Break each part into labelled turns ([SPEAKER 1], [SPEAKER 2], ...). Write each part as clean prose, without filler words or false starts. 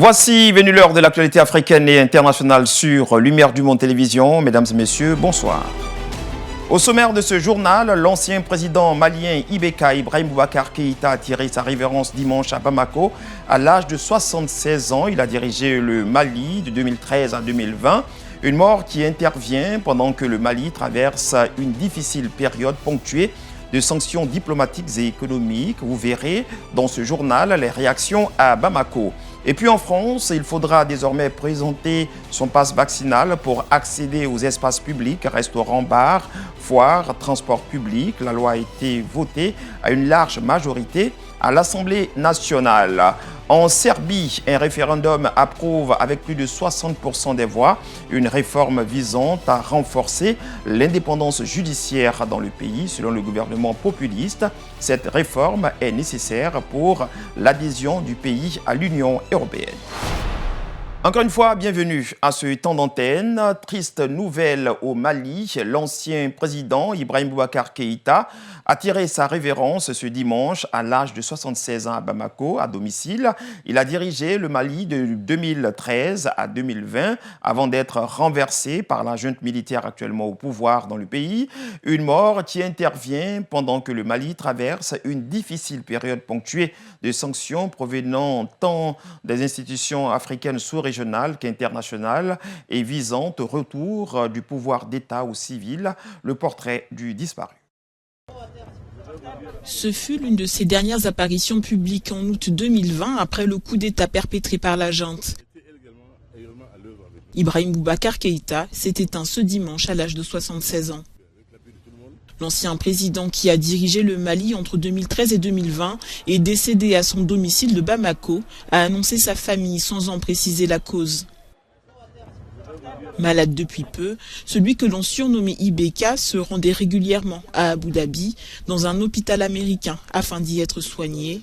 [SPEAKER 1] Voici venu l'heure de l'actualité africaine et internationale sur Lumière du Monde Télévision. Mesdames et messieurs, bonsoir. Au sommaire de ce journal, l'ancien président malien Ibeka Ibrahim Boubacar Keïta a tiré sa révérence dimanche à Bamako. À l'âge de 76 ans, il a dirigé le Mali de 2013 à 2020. Une mort qui intervient pendant que le Mali traverse une difficile période ponctuée de sanctions diplomatiques et économiques. Vous verrez dans ce journal les réactions à Bamako. Et puis en France, il faudra désormais présenter son passe vaccinal pour accéder aux espaces publics, restaurants, bars, foires, transports publics. La loi a été votée à une large majorité à l'Assemblée nationale. En Serbie, un référendum approuve avec plus de 60% des voix une réforme visant à renforcer l'indépendance judiciaire dans le pays, selon le gouvernement populiste. Cette réforme est nécessaire pour l'adhésion du pays à l'Union européenne. Encore une fois, bienvenue à ce temps d'antenne. Triste nouvelle au Mali, l'ancien président Ibrahim Boubacar Keïta a tiré sa révérence ce dimanche à l'âge de 76 ans à Bamako, à domicile. Il a dirigé le Mali de 2013 à 2020 avant d'être renversé par la junte militaire actuellement au pouvoir dans le pays. Une mort qui intervient pendant que le Mali traverse une difficile période ponctuée de sanctions provenant tant des institutions africaines sous-régionales qu'internationales et visant au retour du pouvoir d'État aux civils. Le portrait du disparu.
[SPEAKER 2] Ce fut l'une de ses dernières apparitions publiques en août 2020 après le coup d'État perpétré par la junte. Ibrahim Boubacar Keïta s'est éteint ce dimanche à l'âge de 76 ans. L'ancien président qui a dirigé le Mali entre 2013 et 2020 est décédé à son domicile de Bamako, a annoncé sa famille sans en préciser la cause. Malade depuis peu, celui que l'on surnommait Ibeka se rendait régulièrement à Abu Dhabi, dans un hôpital américain, afin d'y être soigné.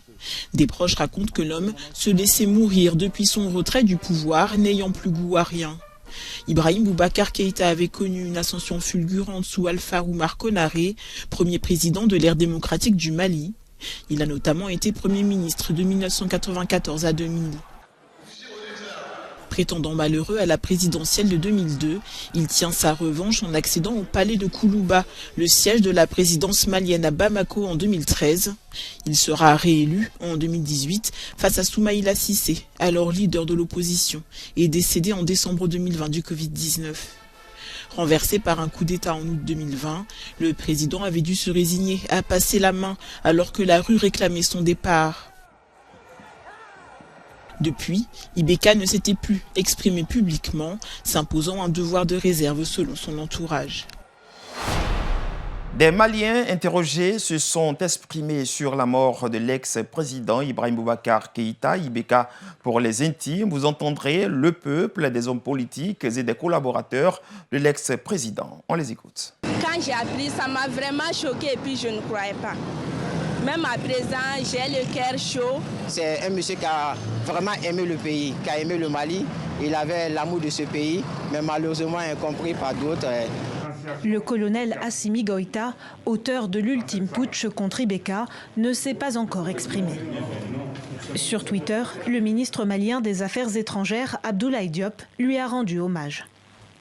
[SPEAKER 2] Des proches racontent que l'homme se laissait mourir depuis son retrait du pouvoir, n'ayant plus goût à rien. Ibrahim Boubacar Keïta avait connu une ascension fulgurante sous Alpha Oumar Konaré, premier président de l'ère démocratique du Mali. Il a notamment été Premier ministre de 1994 à 2000. Prétendant malheureux à la présidentielle de 2002, il tient sa revanche en accédant au palais de Koulouba, le siège de la présidence malienne à Bamako en 2013. Il sera réélu en 2018 face à Soumaïla Cissé, alors leader de l'opposition, et décédé en décembre 2020 du Covid-19. Renversé par un coup d'État en août 2020, le président avait dû se résigner à passer la main alors que la rue réclamait son départ. Depuis, Ibeka ne s'était plus exprimé publiquement, s'imposant un devoir de réserve selon son entourage.
[SPEAKER 1] Des Maliens interrogés se sont exprimés sur la mort de l'ex-président Ibrahim Boubacar Keïta, Ibeka pour les intimes. Vous entendrez le peuple, des hommes politiques et des collaborateurs de l'ex-président. On les écoute.
[SPEAKER 3] Quand j'ai appris, ça m'a vraiment choqué et puis je ne croyais pas. Même à présent, j'ai le cœur chaud.
[SPEAKER 4] C'est un monsieur qui a vraiment aimé le pays, qui a aimé le Mali. Il avait l'amour de ce pays, mais malheureusement incompris par d'autres.
[SPEAKER 5] Le colonel Assimi Goïta, auteur de l'ultime putsch contre Ibeka, ne s'est pas encore exprimé. Sur Twitter, le ministre malien des Affaires étrangères, Abdoulaye Diop, lui a rendu hommage.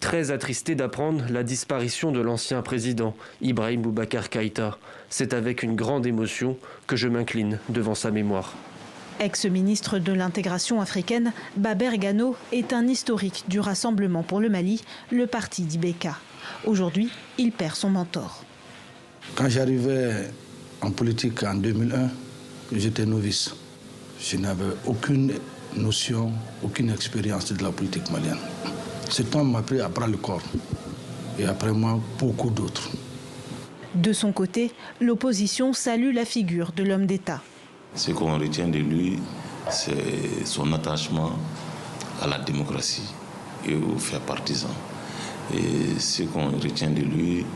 [SPEAKER 6] Très attristé d'apprendre la disparition de l'ancien président, Ibrahim Boubacar Keïta. C'est avec une grande émotion que je m'incline devant sa mémoire.
[SPEAKER 5] Ex-ministre de l'intégration africaine, Baber Gano est un historique du Rassemblement pour le Mali, le parti d'Ibeka. Aujourd'hui, il perd son mentor.
[SPEAKER 7] Quand j'arrivais en politique en 2001, j'étais novice. Je n'avais aucune notion, aucune expérience de la politique malienne. Cet homme m'a pris à bras le corps. Et après moi, beaucoup d'autres.
[SPEAKER 5] De son côté, l'opposition salue la figure de l'homme d'État.
[SPEAKER 8] Ce qu'on retient de lui, c'est son attachement à la démocratie et aux faits partisans. Et ce qu'on retient de lui,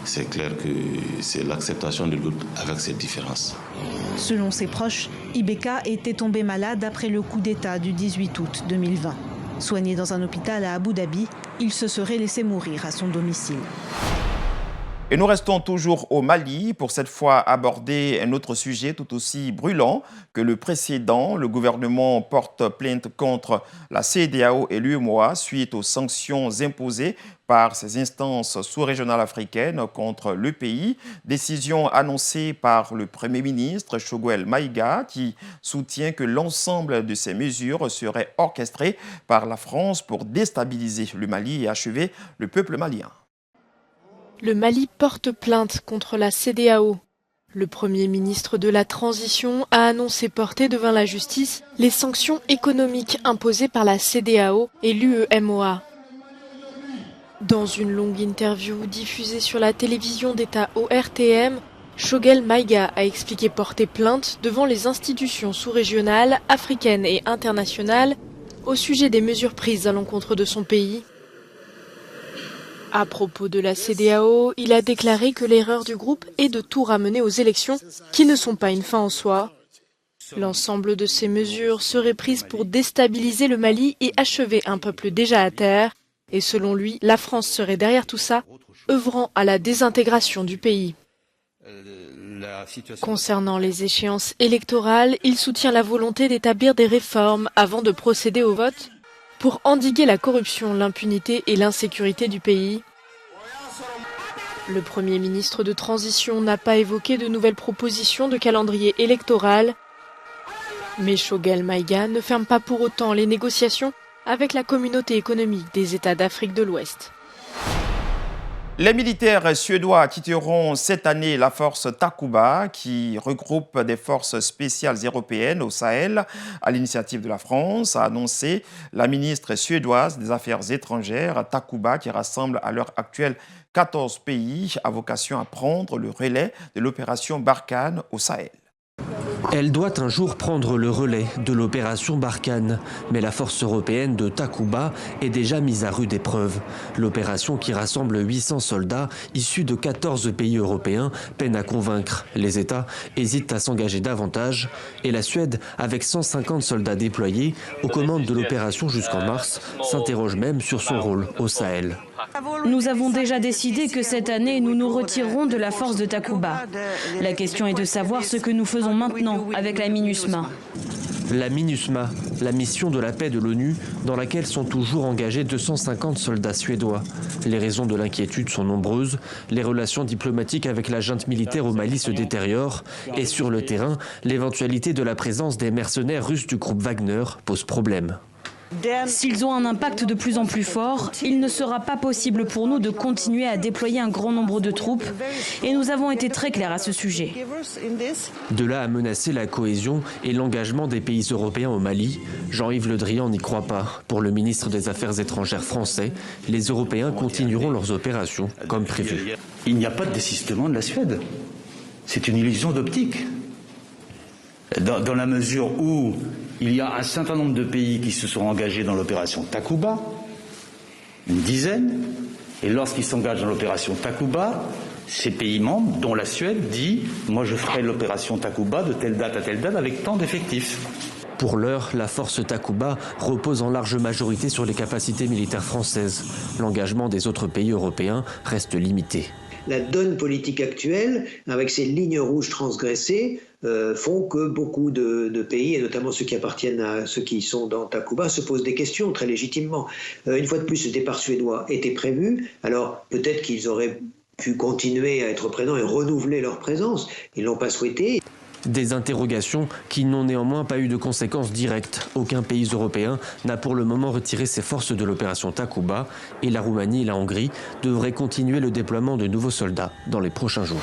[SPEAKER 8] c'est clair que c'est l'acceptation de l'autre avec ses différences.
[SPEAKER 5] Selon ses proches, Ibeka était tombé malade après le coup d'État du 18 août 2020. Soigné dans un hôpital à Abu Dhabi, il se serait laissé mourir à son domicile.
[SPEAKER 1] Et nous restons toujours au Mali pour cette fois aborder un autre sujet tout aussi brûlant que le précédent. Le gouvernement porte plainte contre la CEDEAO et l'UEMOA suite aux sanctions imposées par ces instances sous-régionales africaines contre le pays. Décision annoncée par le Premier ministre Choguel Maïga qui soutient que l'ensemble de ces mesures seraient orchestrées par la France pour déstabiliser le Mali et achever le peuple malien.
[SPEAKER 9] Le Mali porte plainte contre la CEDEAO. Le Premier ministre de la Transition a annoncé porter devant la justice les sanctions économiques imposées par la CEDEAO et l'UEMOA. Dans une longue interview diffusée sur la télévision d'État ORTM, Choguel Maïga a expliqué porter plainte devant les institutions sous-régionales, africaines et internationales au sujet des mesures prises à l'encontre de son pays. À propos de la CEDEAO, il a déclaré que l'erreur du groupe est de tout ramener aux élections, qui ne sont pas une fin en soi. L'ensemble de ces mesures seraient prises pour déstabiliser le Mali et achever un peuple déjà à terre. Et selon lui, la France serait derrière tout ça, œuvrant à la désintégration du pays. Concernant les échéances électorales, il soutient la volonté d'établir des réformes avant de procéder au vote, pour endiguer la corruption, l'impunité et l'insécurité du pays. Le Premier ministre de transition n'a pas évoqué de nouvelles propositions de calendrier électoral, mais Choguel Maïga ne ferme pas pour autant les négociations avec la communauté économique des États d'Afrique de l'Ouest.
[SPEAKER 1] Les militaires suédois quitteront cette année la force Takuba qui regroupe des forces spéciales européennes au Sahel à l'initiative de la France, a annoncé la ministre suédoise des Affaires étrangères. Takuba qui rassemble à l'heure actuelle 14 pays a vocation à prendre le relais de l'opération Barkhane au Sahel.
[SPEAKER 6] Elle doit un jour prendre le relais de l'opération Barkhane, mais la force européenne de Takuba est déjà mise à rude épreuve. L'opération qui rassemble 800 soldats issus de 14 pays européens peine à convaincre. Les États hésitent à s'engager davantage et la Suède, avec 150 soldats déployés aux commandes de l'opération jusqu'en mars, s'interroge même sur son rôle au Sahel.
[SPEAKER 10] Nous avons déjà décidé que cette année, nous nous retirerons de la force de Takuba. La question est de savoir ce que nous faisons maintenant avec la MINUSMA.
[SPEAKER 6] La MINUSMA, la mission de la paix de l'ONU, dans laquelle sont toujours engagés 250 soldats suédois. Les raisons de l'inquiétude sont nombreuses. Les relations diplomatiques avec la junte militaire au Mali se détériorent. Et sur le terrain, l'éventualité de la présence des mercenaires russes du groupe Wagner pose problème.
[SPEAKER 10] S'ils ont un impact de plus en plus fort, il ne sera pas possible pour nous de continuer à déployer un grand nombre de troupes et nous avons été très clairs à ce sujet.
[SPEAKER 6] De là à menacer la cohésion et l'engagement des pays européens au Mali, Jean-Yves Le Drian n'y croit pas. Pour le ministre des Affaires étrangères français, les Européens continueront leurs opérations comme prévu.
[SPEAKER 11] Il n'y a pas de désistement de la Suède. C'est une illusion d'optique. Dans la mesure où il y a un certain nombre de pays qui se sont engagés dans l'opération Takuba, une dizaine, et lorsqu'ils s'engagent dans l'opération Takuba, ces pays membres, dont la Suède, dit « moi je ferai l'opération Takuba de telle date à telle date avec tant d'effectifs ».
[SPEAKER 6] Pour l'heure, la force Takuba repose en large majorité sur les capacités militaires françaises. L'engagement des autres pays européens reste limité.
[SPEAKER 12] La donne politique actuelle, avec ces lignes rouges transgressées, font que beaucoup de pays, et notamment ceux qui appartiennent à ceux qui sont dans Takuba, se posent des questions très légitimement. Une fois de plus, ce départ suédois était prévu, alors peut-être qu'ils auraient pu continuer à être présents et renouveler leur présence. Ils ne l'ont pas souhaité.
[SPEAKER 6] Des interrogations qui n'ont néanmoins pas eu de conséquences directes. Aucun pays européen n'a pour le moment retiré ses forces de l'opération Takuba et la Roumanie et la Hongrie devraient continuer le déploiement de nouveaux soldats dans les prochains jours.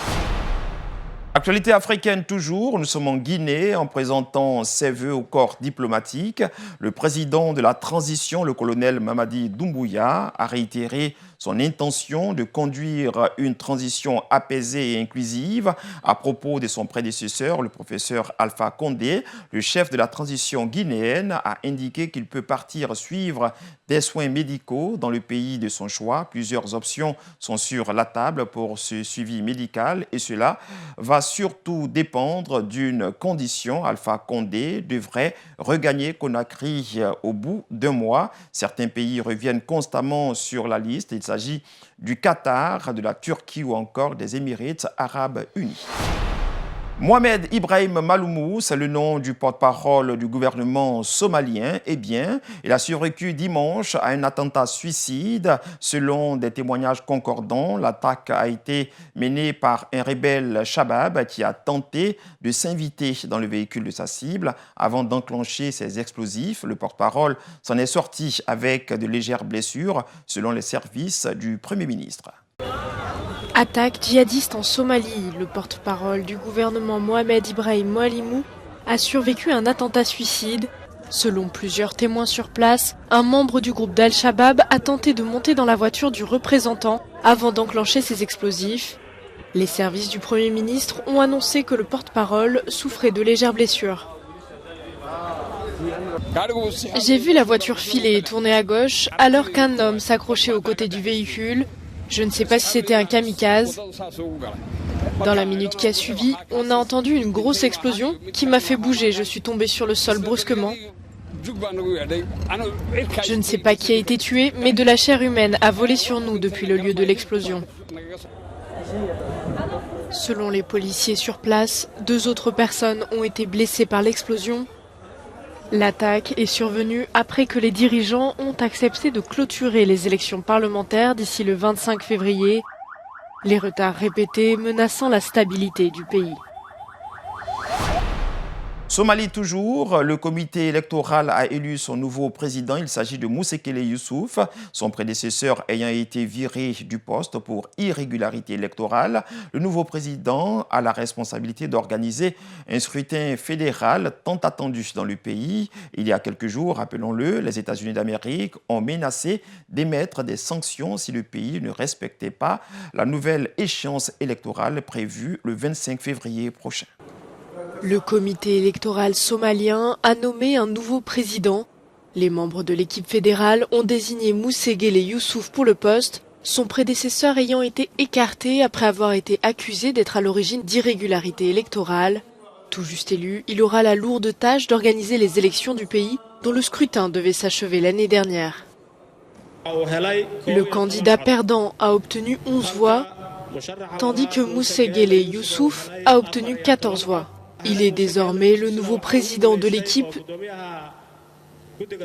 [SPEAKER 1] Actualité africaine toujours, nous sommes en Guinée en présentant ses vœux au corps diplomatique. Le président de la transition, le colonel Mamadi Doumbouya, a réitéré son intention de conduire une transition apaisée et inclusive. À propos de son prédécesseur, le professeur Alpha Condé, le chef de la transition guinéenne, a indiqué qu'il peut partir suivre des soins médicaux dans le pays de son choix. Plusieurs options sont sur la table pour ce suivi médical et cela va surtout dépendre d'une condition. Alpha Condé devrait regagner Conakry au bout d'un mois. Certains pays reviennent constamment sur la liste. Il s'agit du Qatar, de la Turquie ou encore des Émirats arabes unis. Mohamed Ibrahim Maloumou, c'est le nom du porte-parole du gouvernement somalien. Eh bien, il a survécu dimanche à un attentat suicide. Selon des témoignages concordants, l'attaque a été menée par un rebelle Shabab qui a tenté de s'inviter dans le véhicule de sa cible avant d'enclencher ses explosifs. Le porte-parole s'en est sorti avec de légères blessures, selon les services du Premier ministre.
[SPEAKER 9] Attaque djihadiste en Somalie. Le porte-parole du gouvernement Mohamed Ibrahim Maloumou a survécu à un attentat suicide. Selon plusieurs témoins sur place, un membre du groupe d'Al-Shabaab a tenté de monter dans la voiture du représentant avant d'enclencher ses explosifs. Les services du Premier ministre ont annoncé que le porte-parole souffrait de légères blessures. J'ai vu la voiture filer et tourner à gauche alors qu'un homme s'accrochait aux côtés du véhicule. Je ne sais pas si c'était un kamikaze. Dans la minute qui a suivi, on a entendu une grosse explosion qui m'a fait bouger. Je suis tombé sur le sol brusquement. Je ne sais pas qui a été tué, mais de la chair humaine a volé sur nous depuis le lieu de l'explosion. Selon les policiers sur place, 2 autres personnes ont été blessées par l'explosion. L'attaque est survenue après que les dirigeants ont accepté de clôturer les élections parlementaires d'ici le 25 février. Les retards répétés menaçant la stabilité du pays.
[SPEAKER 1] Somalie toujours, le comité électoral a élu son nouveau président. Il s'agit de Moussekele Youssouf, son prédécesseur ayant été viré du poste pour irrégularité électorale. Le nouveau président a la responsabilité d'organiser un scrutin fédéral tant attendu dans le pays. Il y a quelques jours, rappelons-le, les États-Unis d'Amérique ont menacé d'émettre des sanctions si le pays ne respectait pas la nouvelle échéance électorale prévue le 25 février prochain.
[SPEAKER 9] Le comité électoral somalien a nommé un nouveau président. Les membres de l'équipe fédérale ont désigné Moussekele Youssouf pour le poste, son prédécesseur ayant été écarté après avoir été accusé d'être à l'origine d'irrégularités électorales. Tout juste élu, il aura la lourde tâche d'organiser les élections du pays dont le scrutin devait s'achever l'année dernière. Le candidat perdant a obtenu 11 voix, tandis que Moussekele Youssouf a obtenu 14 voix. Il est désormais le nouveau président de l'équipe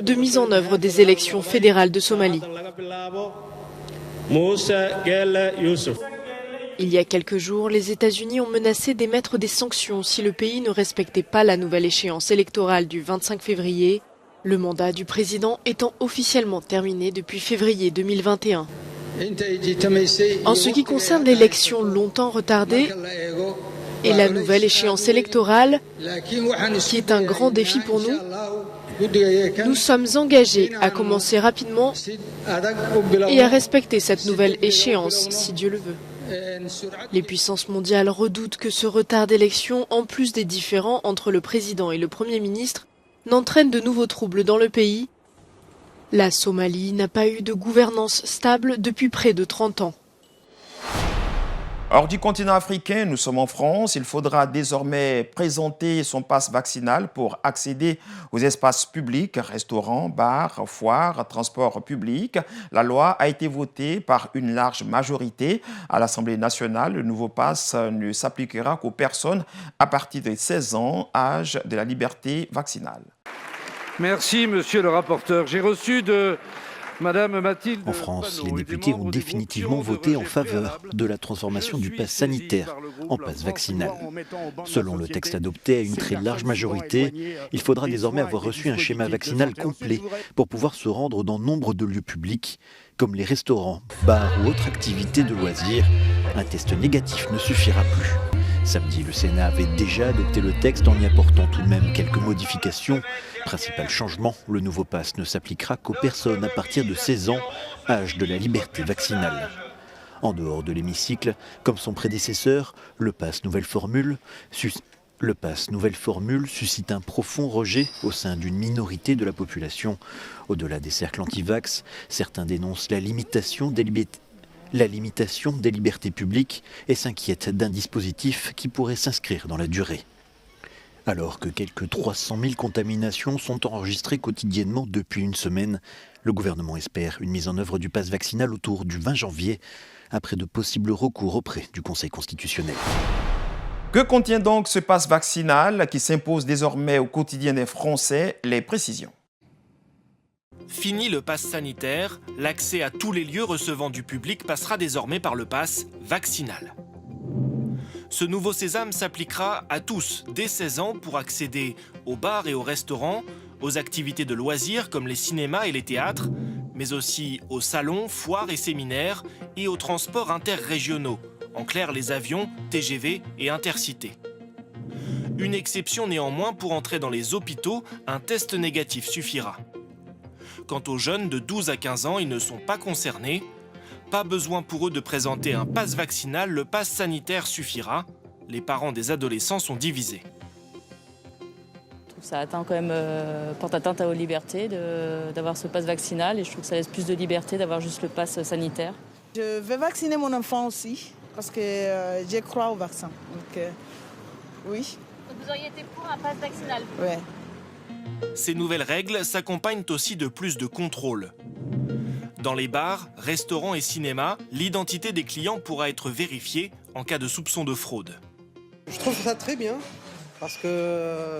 [SPEAKER 9] de mise en œuvre des élections fédérales de Somalie. Il y a quelques jours, les États-Unis ont menacé d'émettre des sanctions si le pays ne respectait pas la nouvelle échéance électorale du 25 février, le mandat du président étant officiellement terminé depuis février 2021. En ce qui concerne l'élection longtemps retardée, et la nouvelle échéance électorale, qui est un grand défi pour nous, nous sommes engagés à commencer rapidement et à respecter cette nouvelle échéance, si Dieu le veut. Les puissances mondiales redoutent que ce retard d'élection, en plus des différends entre le président et le Premier ministre, n'entraîne de nouveaux troubles dans le pays. La Somalie n'a pas eu de gouvernance stable depuis près de 30 ans.
[SPEAKER 1] Hors du continent africain, nous sommes en France. Il faudra désormais présenter son passe vaccinal pour accéder aux espaces publics, restaurants, bars, foires, transports publics. La loi a été votée par une large majorité à l'Assemblée nationale. Le nouveau passe ne s'appliquera qu'aux personnes à partir de 16 ans, âge de la liberté vaccinale.
[SPEAKER 13] Merci, monsieur le rapporteur. J'ai reçu de Madame Mathilde.
[SPEAKER 14] En France, les députés ont définitivement voté en faveur de la transformation du pass sanitaire en pass vaccinal. Selon le texte adopté à une très large majorité, il faudra désormais avoir reçu un schéma vaccinal complet pour pouvoir se rendre dans nombre de lieux publics, comme les restaurants, bars ou autres activités de loisirs. Un test négatif ne suffira plus. Samedi, le Sénat avait déjà adopté le texte en y apportant tout de même quelques modifications. Principal changement, le nouveau pass ne s'appliquera qu'aux personnes à partir de 16 ans, âge de la liberté vaccinale. En dehors de l'hémicycle, comme son prédécesseur, le pass nouvelle formule suscite un profond rejet au sein d'une minorité de la population. Au-delà des cercles anti-vax, certains dénoncent la limitation des libertés la limitation des libertés publiques et s'inquiète d'un dispositif qui pourrait s'inscrire dans la durée. Alors que quelques 300 000 contaminations sont enregistrées quotidiennement depuis une semaine, le gouvernement espère une mise en œuvre du pass vaccinal autour du 20 janvier, après de possibles recours auprès du Conseil constitutionnel.
[SPEAKER 1] Que contient donc ce pass vaccinal qui s'impose désormais au quotidien des Français? Les précisions.
[SPEAKER 15] Fini le pass sanitaire, l'accès à tous les lieux recevant du public passera désormais par le pass vaccinal. Ce nouveau sésame s'appliquera à tous dès 16 ans pour accéder aux bars et aux restaurants, aux activités de loisirs comme les cinémas et les théâtres, mais aussi aux salons, foires et séminaires et aux transports interrégionaux, en clair les avions, TGV et intercités. Une exception néanmoins, pour entrer dans les hôpitaux, un test négatif suffira. Quant aux jeunes de 12 à 15 ans, ils ne sont pas concernés. Pas besoin pour eux de présenter un pass vaccinal, le pass sanitaire suffira. Les parents des adolescents sont divisés.
[SPEAKER 16] Ça atteint quand même, porte atteinte aux libertés d'avoir ce pass vaccinal et je trouve que ça laisse plus de liberté d'avoir juste le pass sanitaire.
[SPEAKER 17] Je vais vacciner mon enfant aussi parce que j'y crois au vaccin. Donc, oui.
[SPEAKER 18] Donc vous auriez été pour un pass vaccinal?
[SPEAKER 17] Oui.
[SPEAKER 15] Ces nouvelles règles s'accompagnent aussi de plus de contrôles. Dans les bars, restaurants et cinémas, l'identité des clients pourra être vérifiée en cas de soupçon de fraude.
[SPEAKER 19] Je trouve ça très bien, parce que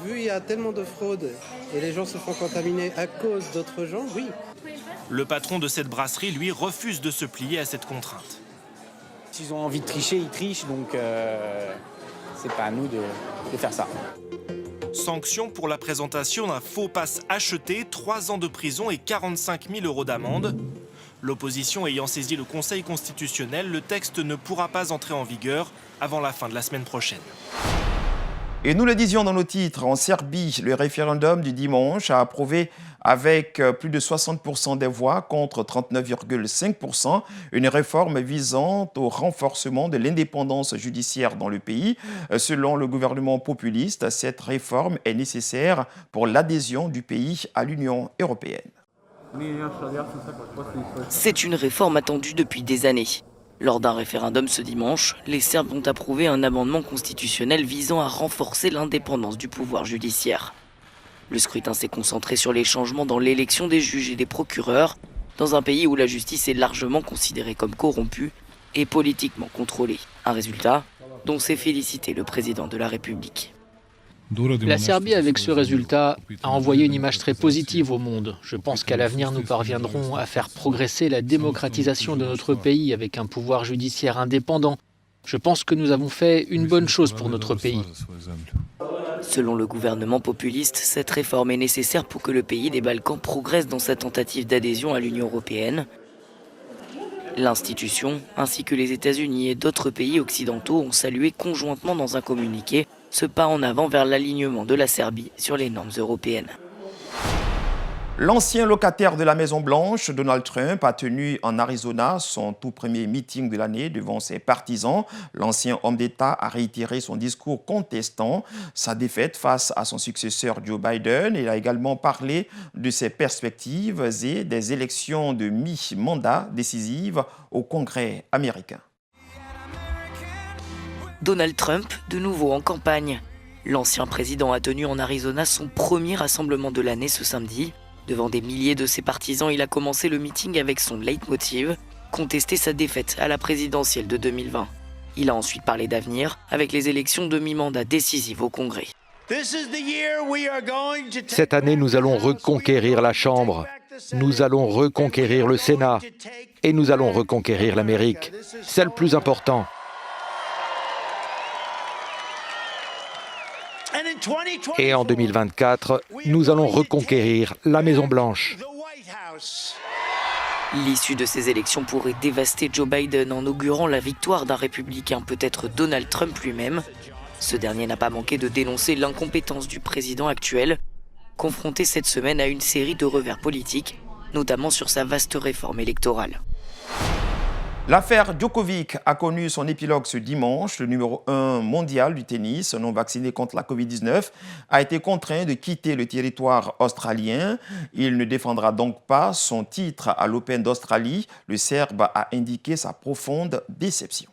[SPEAKER 19] vu qu'il y a tellement de fraude et les gens se font contaminer à cause d'autres gens, oui.
[SPEAKER 15] Le patron de cette brasserie, lui, refuse de se plier à cette contrainte.
[SPEAKER 20] S'ils ont envie de tricher, ils trichent, donc c'est pas à nous de faire ça.
[SPEAKER 15] Sanction pour la présentation d'un faux pass acheté, 3 ans de prison et 45 000 € d'amende. L'opposition ayant saisi le Conseil constitutionnel, le texte ne pourra pas entrer en vigueur avant la fin de la semaine prochaine.
[SPEAKER 1] Et nous le disions dans nos titres, en Serbie, le référendum du dimanche a approuvé avec plus de 60% des voix contre 39,5% une réforme visant au renforcement de l'indépendance judiciaire dans le pays. Selon le gouvernement populiste, cette réforme est nécessaire pour l'adhésion du pays à l'Union européenne.
[SPEAKER 21] C'est une réforme attendue depuis des années. Lors d'un référendum ce dimanche, les Serbes ont approuvé un amendement constitutionnel visant à renforcer l'indépendance du pouvoir judiciaire. Le scrutin s'est concentré sur les changements dans l'élection des juges et des procureurs, dans un pays où la justice est largement considérée comme corrompue et politiquement contrôlée. Un résultat dont s'est félicité le président de la République.
[SPEAKER 22] La Serbie, avec ce résultat, a envoyé une image très positive au monde. Je pense qu'à l'avenir, nous parviendrons à faire progresser la démocratisation de notre pays avec un pouvoir judiciaire indépendant. Je pense que nous avons fait une bonne chose pour notre pays.
[SPEAKER 21] Selon le gouvernement populiste, cette réforme est nécessaire pour que le pays des Balkans progresse dans sa tentative d'adhésion à l'Union européenne. L'institution, ainsi que les États-Unis et d'autres pays occidentaux ont salué conjointement dans un communiqué ce pas en avant vers l'alignement de la Serbie sur les normes européennes.
[SPEAKER 1] L'ancien locataire de la Maison-Blanche, Donald Trump, a tenu en Arizona son tout premier meeting de l'année devant ses partisans. L'ancien homme d'État a réitéré son discours contestant sa défaite face à son successeur Joe Biden. Il a également parlé de ses perspectives et des élections de mi-mandat décisives au Congrès américain.
[SPEAKER 21] Donald Trump, de nouveau en campagne. L'ancien président a tenu en Arizona son premier rassemblement de l'année ce samedi. Devant des milliers de ses partisans, il a commencé le meeting avec son leitmotiv, contester sa défaite à la présidentielle de 2020. Il a ensuite parlé d'avenir avec les élections de mi-mandat décisives au Congrès.
[SPEAKER 23] Cette année, nous allons reconquérir la Chambre, nous allons reconquérir le Sénat et nous allons reconquérir l'Amérique. C'est le plus important. Et en 2024, nous allons reconquérir la Maison-Blanche.
[SPEAKER 21] L'issue de ces élections pourrait dévaster Joe Biden en augurant la victoire d'un républicain, peut-être Donald Trump lui-même. Ce dernier n'a pas manqué de dénoncer l'incompétence du président actuel, confronté cette semaine à une série de revers politiques, notamment sur sa vaste réforme électorale.
[SPEAKER 1] L'affaire Djokovic a connu son épilogue ce dimanche. Le numéro 1 mondial du tennis, non vacciné contre la Covid-19, a été contraint de quitter le territoire australien. Il ne défendra donc pas son titre à l'Open d'Australie. Le Serbe a indiqué sa profonde déception.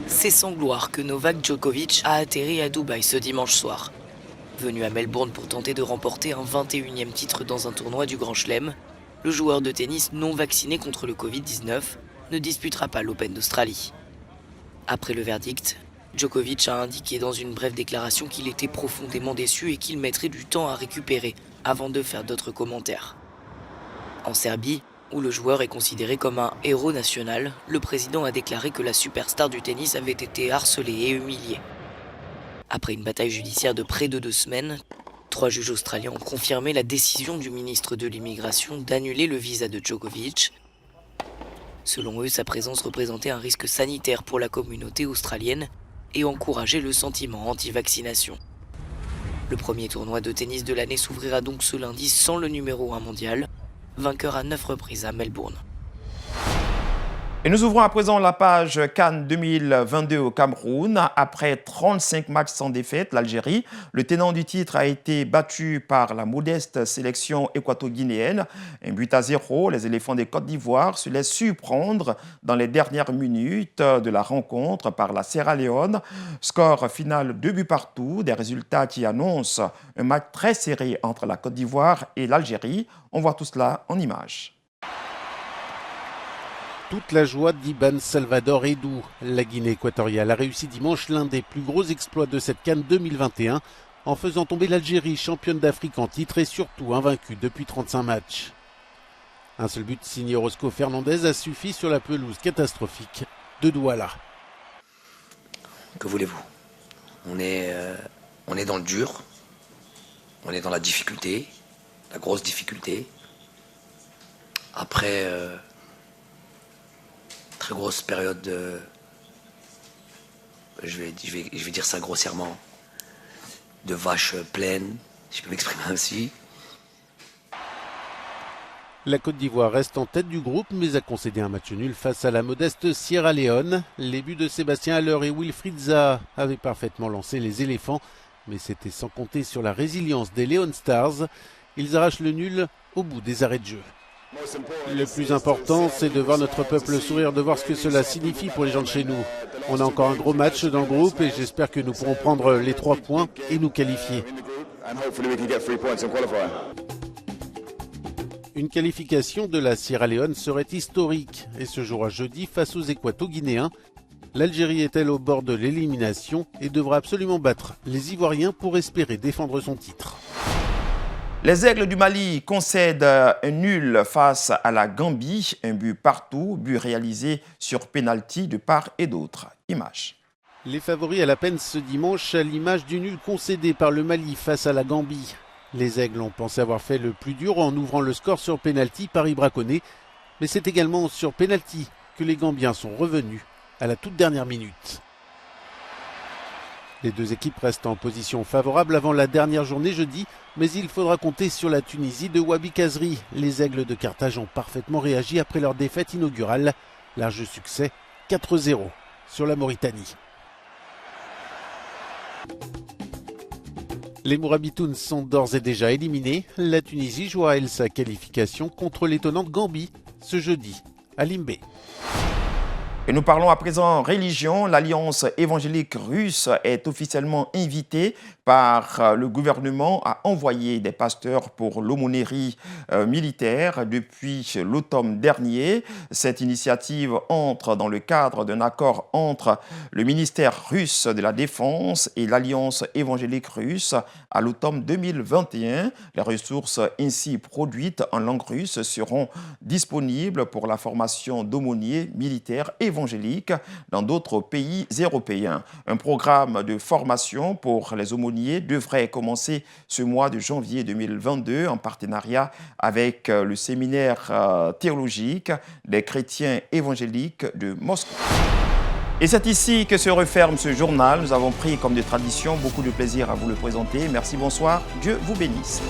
[SPEAKER 21] C'est sans gloire que Novak Djokovic a atterri à Dubaï ce dimanche soir. Venu à Melbourne pour tenter de remporter un 21e titre dans un tournoi du Grand Chelem, le joueur de tennis non vacciné contre le Covid-19 ne disputera pas l'Open d'Australie. Après le verdict, Djokovic a indiqué dans une brève déclaration qu'il était profondément déçu et qu'il mettrait du temps à récupérer avant de faire d'autres commentaires. En Serbie, où le joueur est considéré comme un héros national, le président a déclaré que la superstar du tennis avait été harcelée et humiliée. Après une bataille judiciaire de près de 2 semaines, 3 juges australiens ont confirmé la décision du ministre de l'Immigration d'annuler le visa de Djokovic. Selon eux, sa présence représentait un risque sanitaire pour la communauté australienne et encourageait le sentiment anti-vaccination. Le premier tournoi de tennis de l'année s'ouvrira donc ce lundi sans le numéro 1 mondial, vainqueur à 9 reprises à Melbourne.
[SPEAKER 1] Et nous ouvrons à présent la page CAN 2022 au Cameroun. Après 35 matchs sans défaite, l'Algérie, le tenant du titre, a été battu par la modeste sélection équato-guinéenne. 1-0, les éléphants des Côte d'Ivoire se laissent surprendre dans les dernières minutes de la rencontre par la Sierra Leone. Score final 2-2, des résultats qui annoncent un match très serré entre la Côte d'Ivoire et l'Algérie. On voit tout cela en images.
[SPEAKER 2] Toute la joie d'Ibn Salvador Eidou. La Guinée équatoriale a réussi dimanche l'un des plus gros exploits de cette CAN 2021 en faisant tomber l'Algérie, championne d'Afrique en titre et surtout invaincue depuis 35 matchs. Un seul but signé Orozco Fernandez a suffi sur la pelouse catastrophique de Douala.
[SPEAKER 3] Que voulez-vous ? On est dans le dur, on est dans la difficulté, la grosse difficulté. Après... très grosse période de, je vais dire ça grossièrement, de vaches pleines, si je peux m'exprimer ainsi.
[SPEAKER 2] La Côte d'Ivoire reste en tête du groupe, mais a concédé un match nul face à la modeste Sierra Leone. Les buts de Sébastien Haller et Wilfried Zaha avaient parfaitement lancé les éléphants, mais c'était sans compter sur la résilience des Leon Stars. Ils arrachent le nul au bout des arrêts de jeu. Le plus important, c'est de voir notre peuple sourire, de voir ce que cela signifie pour les gens de chez nous. On a encore un gros match dans le groupe et j'espère que nous pourrons prendre les 3 points et nous qualifier. Une qualification de la Sierra Leone serait historique et se jouera jeudi face aux Équato-Guinéens. L'Algérie est-elle au bord de l'élimination et devra absolument battre les Ivoiriens pour espérer défendre son titre.
[SPEAKER 1] Les Aigles du Mali concèdent un nul face à la Gambie, un but partout, but réalisé sur pénalty de part et d'autre. Image.
[SPEAKER 2] Les favoris à la peine ce dimanche à l'image du nul concédé par le Mali face à la Gambie. Les Aigles ont pensé avoir fait le plus dur en ouvrant le score sur pénalty par Ibra Koné, mais c'est également sur pénalty que les Gambiens sont revenus à la toute dernière minute. Les deux équipes restent en position favorable avant la dernière journée jeudi, mais il faudra compter sur la Tunisie de Wabi Kazri. Les Aigles de Carthage ont parfaitement réagi après leur défaite inaugurale. Large succès 4-0 sur la Mauritanie. Les Mourabitounes sont d'ores et déjà éliminés. La Tunisie jouera elle sa qualification contre l'étonnante Gambie ce jeudi à Limbé.
[SPEAKER 1] Et nous parlons à présent religion. L'Alliance évangélique russe est officiellement invitée par le gouvernement à envoyer des pasteurs pour l'aumônerie militaire depuis l'automne dernier. Cette initiative entre dans le cadre d'un accord entre le ministère russe de la Défense et l'Alliance évangélique russe à l'automne 2021. Les ressources ainsi produites en langue russe seront disponibles pour la formation d'aumôniers militaires évangéliques dans d'autres pays européens. Un programme de formation pour les aumôniers devrait commencer ce mois de janvier 2022 en partenariat avec le séminaire théologique des chrétiens évangéliques de Moscou. Et c'est ici que se referme ce journal. Nous avons pris comme de tradition beaucoup de plaisir à vous le présenter. Merci, bonsoir. Dieu vous bénisse.